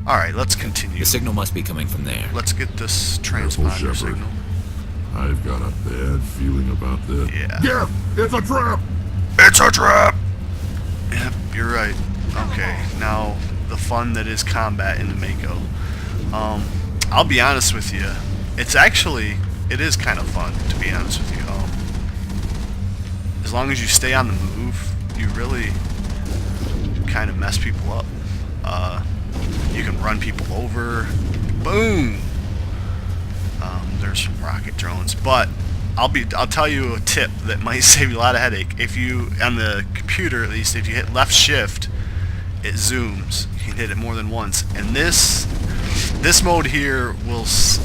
Alright, let's continue. The signal must be coming from there. Let's get this Careful, transponder Shepard. signal. I've got a bad feeling about this. Yeah. Yeah, it's a trap! It's a trap! Yep, you're right. Okay, now the fun that is combat in the Mako. I'll be honest with you. It is kind of fun, to be honest with you. As long as you stay on the move, you really kind of mess people up. You can run people over. Boom! There's some rocket drones, but I'll tell you a tip that might save you a lot of headache. If you, on the computer at least, if you hit left shift, it zooms. You can hit it more than once, and this mode here is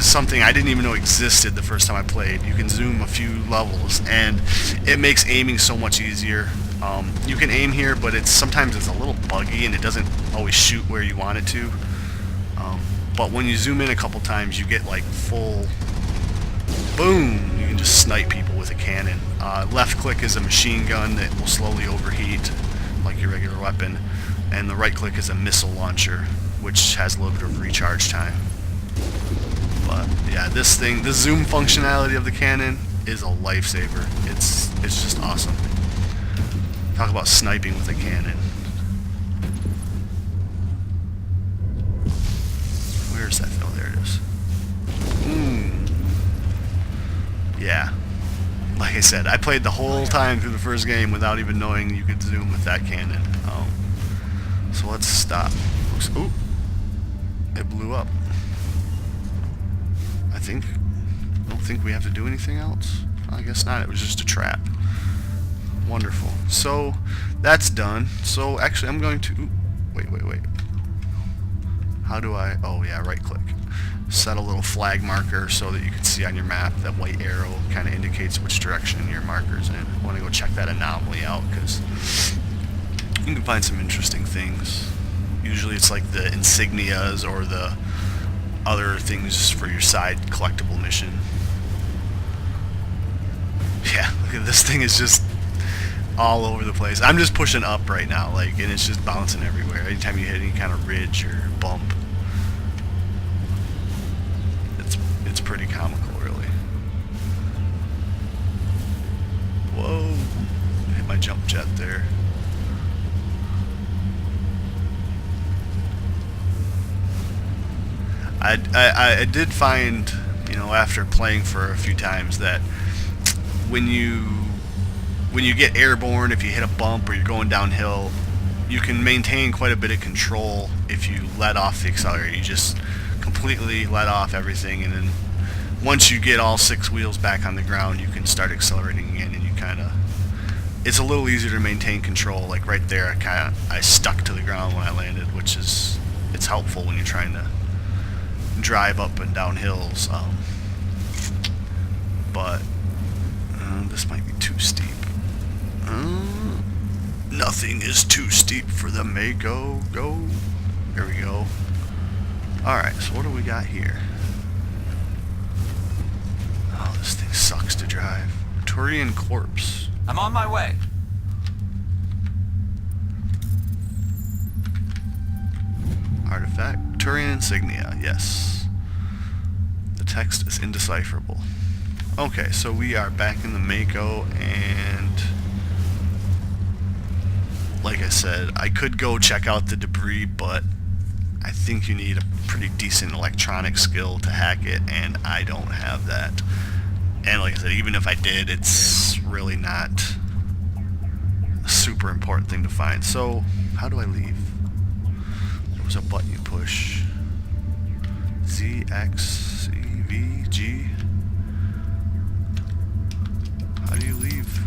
something I didn't even know existed the first time I played. You can zoom a few levels, and it makes aiming so much easier. You can aim here, but sometimes it's a little buggy, and it doesn't always shoot where you want it to. But when you zoom in a couple times, you get like full boom. You can just snipe people with a cannon. Left click is a machine gun that will slowly overheat, like your regular weapon, and the right click is a missile launcher, which has a little bit of recharge time. But yeah, the zoom functionality of the cannon is a lifesaver. It's just awesome. Talk about sniping with a cannon. Where's that? Oh, there it is. Yeah. Like I said, I played the whole time through the first game without even knowing you could zoom with that cannon. So let's stop. Ooh. It blew up. I don't think we have to do anything else. I guess not. It was just a trap. Wonderful. So that's done. So actually I'm going to... Ooh, wait. How do I... Oh yeah, right click. Set a little flag marker so that you can see on your map that white arrow kind of indicates which direction your marker's in. I want to go check that anomaly out because you can find some interesting things. Usually it's like the insignias or the other things for your side collectible mission. Yeah, look at this thing is just all over the place. I'm just pushing up right now, and it's just bouncing everywhere. Anytime you hit any kind of ridge or bump, it's pretty comical, really. Whoa! Hit my jump jet there. I did find, after playing for a few times, that when you get airborne, if you hit a bump or you're going downhill, you can maintain quite a bit of control if you let off the accelerator. You just completely let off everything, and then once you get all 6 wheels back on the ground, you can start accelerating again, and it's a little easier to maintain control. Like right there, I stuck to the ground when I landed, it's helpful when you're trying to drive up and down hills. But this might be too steep. Nothing is too steep for the Mako. Go. There we go. Alright, so what do we got here? Oh, this thing sucks to drive. Turian corpse. I'm on my way. Artifact. Turian insignia. Yes. The text is indecipherable. Okay, so we are back in the Mako, and like I said, I could go check out the debris, but I think you need a pretty decent electronic skill to hack it, and I don't have that. And like I said, even if I did, it's really not a super important thing to find. So, how do I leave? There was a button you push. Z, X, C, V, G. How do you leave?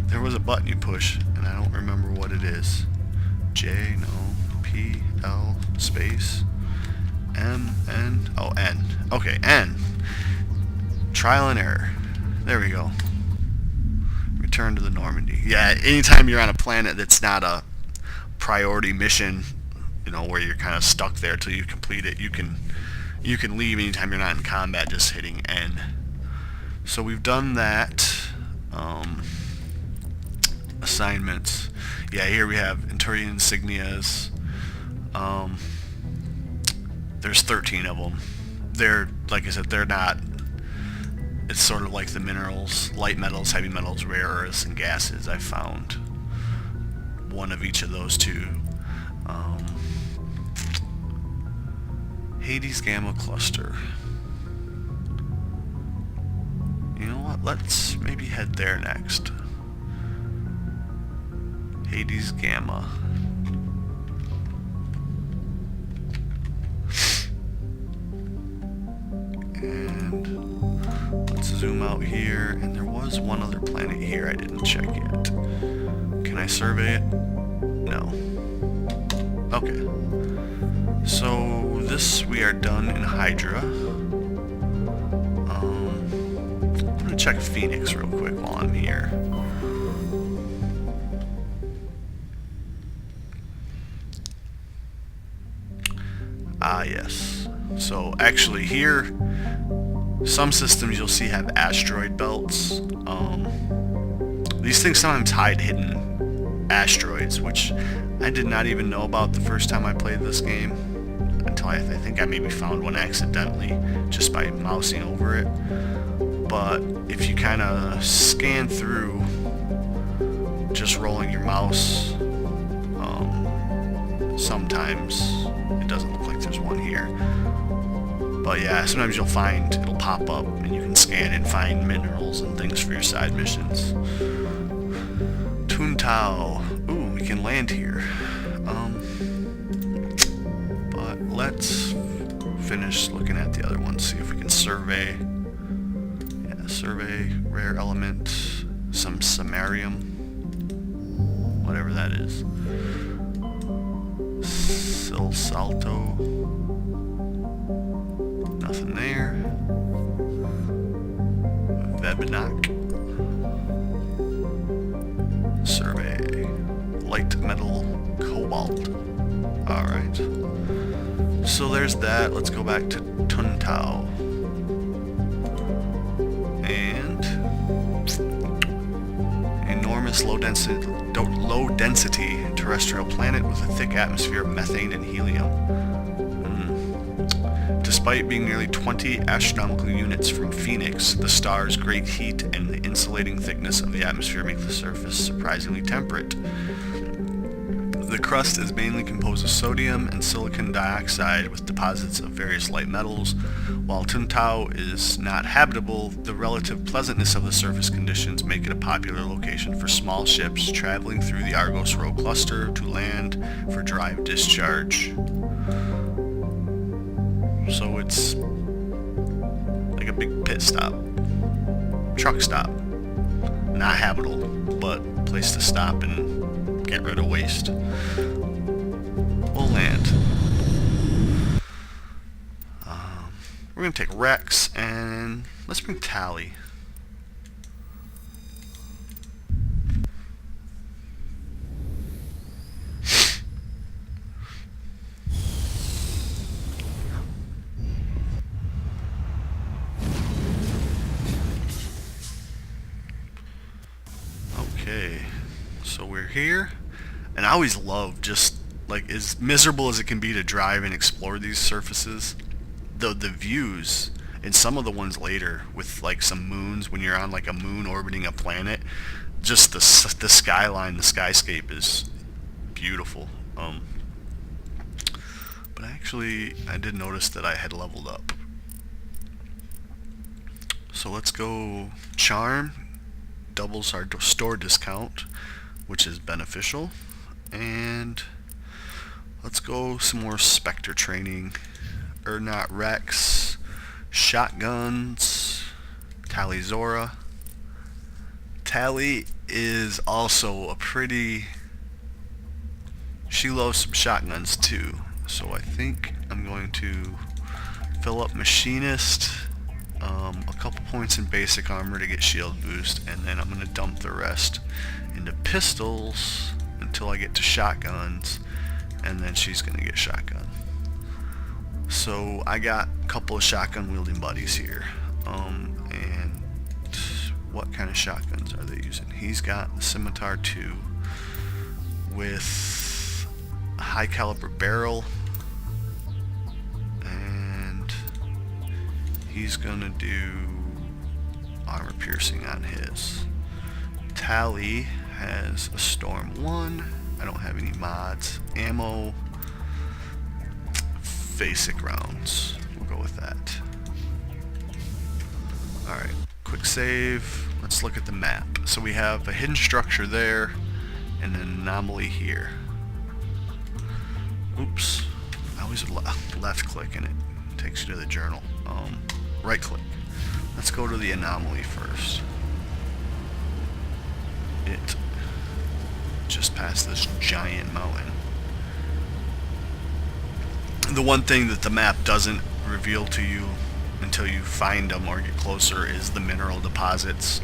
There was a button you push, and I don't remember what it is. J, no. P, L, space. M, N. Oh, N. Okay, N. Trial and error. There we go. Return to the Normandy. Yeah, anytime you're on a planet that's not a priority mission, where you're kind of stuck there till you complete it, you can leave anytime you're not in combat, just hitting N. So we've done that. Assignments. Yeah, here we have Turian insignias. There's 13 of them. They're, like I said, they're not... It's sort of like the minerals, light metals, heavy metals, rare earths, and gases. I found one of each of those two. Hades Gamma Cluster. You know what? Let's maybe head there next. Hades Gamma. And let's zoom out here. And there was one other planet here I didn't check yet. Can I survey it? No. Okay. So this we are done in Hydra. I'm gonna check Phoenix real quick while I'm here. Ah, yes. So actually here, some systems you'll see have asteroid belts. These things sometimes hide hidden asteroids, which I did not even know about the first time I played this game, until I think I maybe found one accidentally just by mousing over it. But if you kind of scan through, just rolling your mouse, sometimes it doesn't look like there's one here. But yeah, sometimes you'll find, it'll pop up and you can scan and find minerals and things for your side missions. Tuntao. Ooh, we can land here. But let's finish looking at the other one, see if we can survey. Yeah, survey, rare element, some samarium, whatever that is. Salto. Nothing there. Vebnak. Survey. Light metal cobalt. Alright. So there's that. Let's go back to Tuntao. And enormous low density terrestrial planet with a thick atmosphere of methane and helium. Despite being nearly 20 astronomical units from Phoenix, the star's great heat and the insulating thickness of the atmosphere make the surface surprisingly temperate. The crust is mainly composed of sodium and silicon dioxide with deposits of various light metals. While Tuntao is not habitable, the relative pleasantness of the surface conditions make it a popular location for small ships traveling through the Argos Rho cluster to land for drive discharge. So it's like a big pit stop, truck stop. Not habitable, but place to stop and get rid of waste. We'll land. We're going to take Rex and let's bring Tally. Okay, so we're here, and I always love just like as miserable as it can be to drive and explore these surfaces. The views and some of the ones later with like some moons when you're on like a moon orbiting a planet, just the skyline, the skyscape is beautiful. But actually I did notice that I had leveled up. So let's go Charm. Doubles our store discount, which is beneficial. And let's go some more Spectre training. Or not Rex. Shotguns. Tally Zora. Tally is also a pretty... She loves some shotguns too. So I think I'm going to fill up Machinist. A couple points in basic armor to get shield boost, and then I'm going to dump the rest into pistols until I get to shotguns, and then she's going to get shotgun. So I got a couple of shotgun wielding buddies here. And what kind of shotguns are they using? He's got the Scimitar 2 with high caliber barrel, and he's gonna do armor piercing on his. Tally has a Storm 1. I don't have any mods. Ammo, basic rounds. We'll go with that. Alright, quick save. Let's look at the map. So we have a hidden structure there and an anomaly here. Oops. I always left click and it takes you to the journal. Right click. Let's go to the anomaly first. It just past this giant mountain. The one thing that the map doesn't reveal to you until you find them or get closer is the mineral deposits.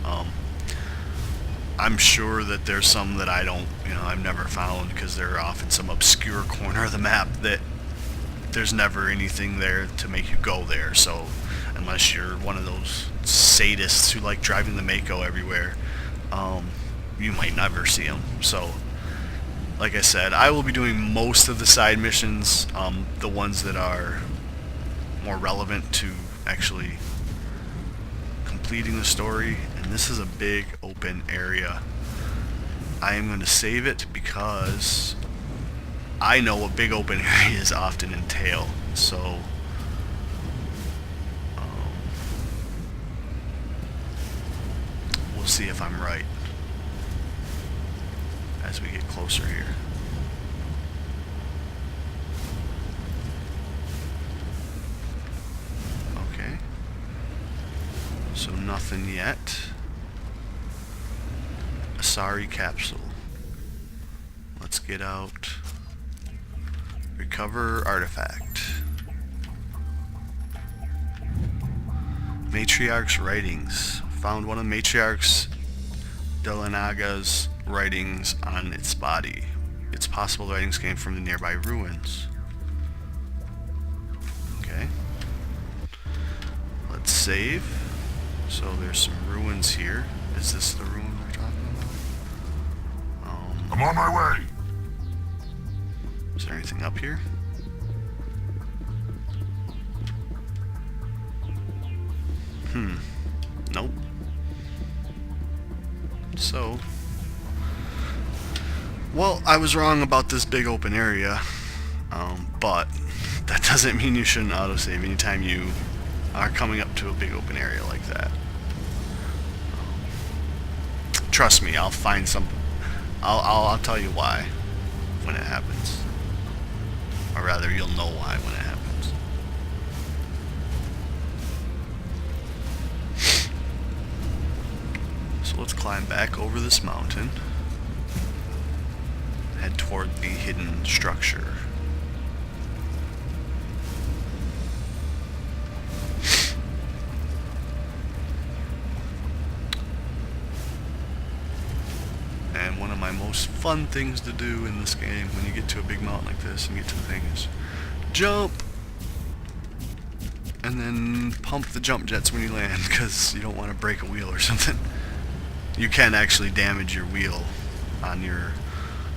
I'm sure that there's some that I've never found because they're off in some obscure corner of the map that there's never anything there to make you go there. So unless you're one of those sadists who like driving the Mako everywhere, you might never see them. So like I said, I will be doing most of the side missions, the ones that are more relevant to actually completing the story. And this is a big open area. I am going to save it because I know what big open areas often entail. So we'll see if I'm right as we get closer here. Okay. So nothing yet. Asari capsule. Let's get out. Recover artifact. Matriarch's writings. Found one of Matriarch's Delanaga's writings on its body. It's possible the writings came from the nearby ruins. Okay. Let's save. So there's some ruins here. Is this the ruin we're talking about? I'm on my way. Is there anything up here? Nope. So, well, I was wrong about this big open area, but that doesn't mean you shouldn't autosave anytime you are coming up to a big open area like that. Trust me, I'll find something. I'll tell you why when it happens, or rather, you'll know why when it happens. So let's climb back over this mountain. Head toward the hidden structure. And one of my most fun things to do in this game when you get to a big mountain like this and get to the thing is jump! And then pump the jump jets when you land because you don't want to break a wheel or something. You can actually damage your wheel on your...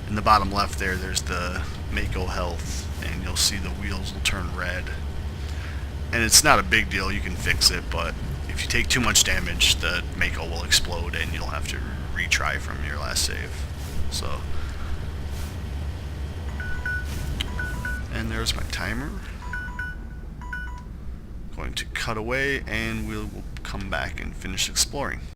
In the bottom left there's the Mako health, and you'll see the wheels will turn red. And it's not a big deal, you can fix it, but if you take too much damage, the Mako will explode and you'll have to retry from your last save. So, and there's my timer. Going to cut away and we'll come back and finish exploring.